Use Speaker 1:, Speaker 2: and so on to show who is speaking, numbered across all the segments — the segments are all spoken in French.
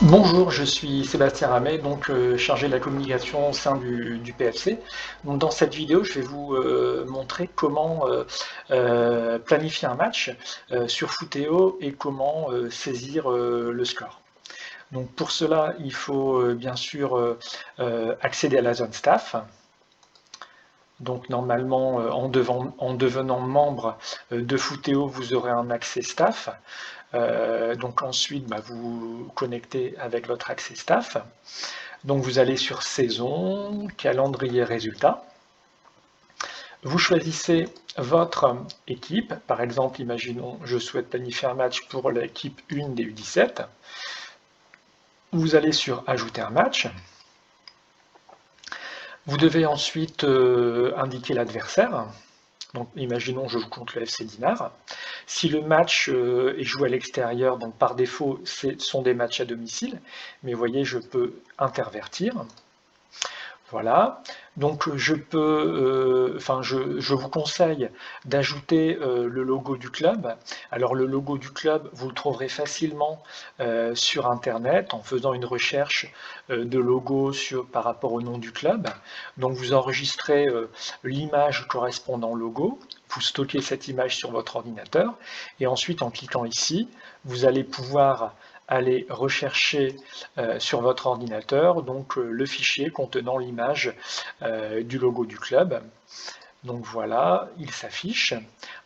Speaker 1: Bonjour, je suis Sébastien Ramet, donc chargé de la communication au sein du PFC. Donc, dans cette vidéo, je vais vous montrer comment planifier un match sur Footeo et comment saisir le score. Donc pour cela, il faut bien sûr accéder à la zone staff. Donc normalement, en devenant membre de Footeo, vous aurez un accès staff. Donc ensuite, vous vous connectez avec votre accès staff. Donc vous allez sur saison, calendrier résultats. Vous choisissez votre équipe. Par exemple, imaginons, je souhaite planifier un match pour l'équipe 1 des U17. Vous allez sur ajouter un match. Vous devez ensuite indiquer l'adversaire. Donc, imaginons, je joue contre le FC Dinard. Si le match est joué à l'extérieur, donc par défaut, ce sont des matchs à domicile. Mais vous voyez, je peux intervertir. Voilà, donc je vous conseille d'ajouter le logo du club. Alors le logo du club, vous le trouverez facilement sur Internet en faisant une recherche de logo par rapport au nom du club. Donc vous enregistrez l'image correspondant au logo, vous stockez cette image sur votre ordinateur et ensuite en cliquant ici, vous allez pouvoir aller rechercher sur votre ordinateur donc le fichier contenant l'image du logo du club. Donc voilà, il s'affiche.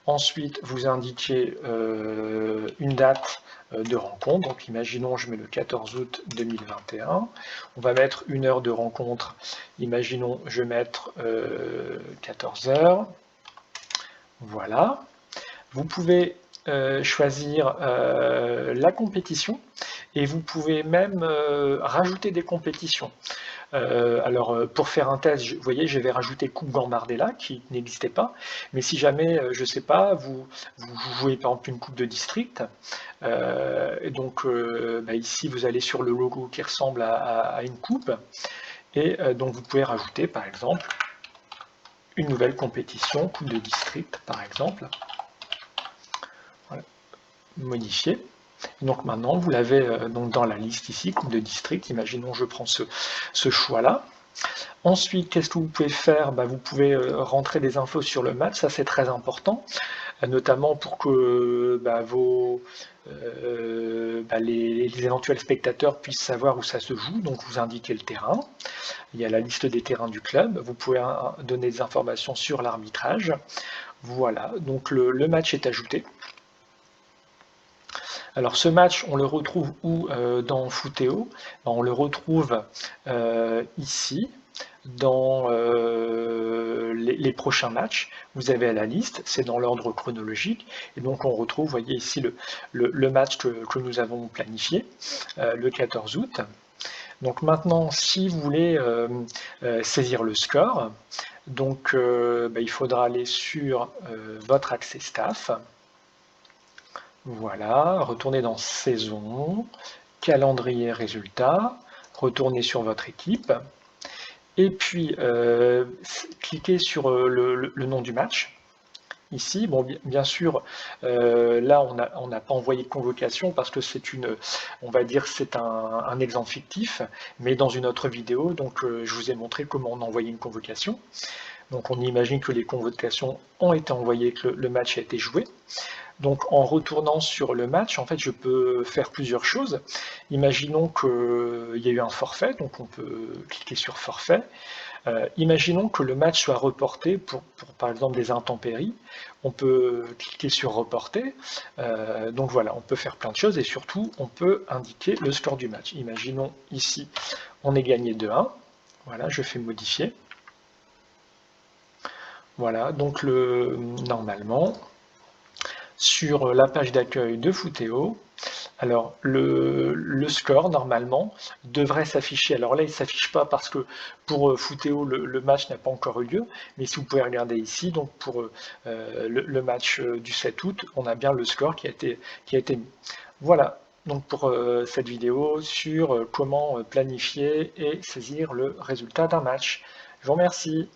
Speaker 1: Ensuite, vous indiquez une date de rencontre. Donc imaginons, je mets le 14 août 2021. On va mettre une heure de rencontre. Imaginons, je vais mettre 14 heures. Voilà. Vous pouvez choisir la compétition et vous pouvez même rajouter des compétitions. Pour faire un test, vous voyez, je vais rajouter Coupe Gambardella qui n'existait pas. Mais si jamais, je ne sais pas, vous jouez par exemple une Coupe de district, ici vous allez sur le logo qui ressemble à une coupe, et donc vous pouvez rajouter par exemple une nouvelle compétition, Coupe de district par exemple. Voilà. Modifier. Donc maintenant, vous l'avez dans la liste ici, Coupe de district. Imaginons je prends ce choix-là. Ensuite, qu'est-ce que vous pouvez faire? Vous pouvez rentrer des infos sur le match, ça c'est très important, notamment pour que les éventuels spectateurs puissent savoir où ça se joue. Donc vous indiquez le terrain, il y a la liste des terrains du club, vous pouvez donner des informations sur l'arbitrage. Voilà, donc le match est ajouté. Alors ce match, on le retrouve où dans Footeo? On le retrouve ici, dans les prochains matchs. Vous avez la liste, c'est dans l'ordre chronologique, et donc on retrouve, vous voyez ici, le match que nous avons planifié, le 14 août. Donc maintenant, si vous voulez saisir le score, donc il faudra aller sur votre accès staff. Voilà, retournez dans saison, calendrier résultats, retournez sur votre équipe, et puis cliquez sur le nom du match. Ici, bon, bien sûr, là on n'a pas envoyé de convocation parce que on va dire, c'est un exemple fictif, mais dans une autre vidéo, donc je vous ai montré comment on envoyait une convocation. Donc on imagine que les convocations ont été envoyées, que le match a été joué. Donc en retournant sur le match, en fait, je peux faire plusieurs choses. Imaginons qu'il y a eu un forfait, donc on peut cliquer sur forfait. Imaginons que le match soit reporté pour par exemple des intempéries. On peut cliquer sur reporter. Donc voilà, on peut faire plein de choses et surtout, on peut indiquer le score du match. Imaginons ici, on est gagné 2-1. Voilà, je fais modifier. Voilà, donc normalement, sur la page d'accueil de Footeo, alors le score normalement devrait s'afficher. Alors là il ne s'affiche pas parce que pour Footeo le match n'a pas encore eu lieu, mais si vous pouvez regarder ici, donc pour le match du 7 août, on a bien le score qui a été mis. Voilà, donc pour cette vidéo sur comment planifier et saisir le résultat d'un match. Je vous remercie.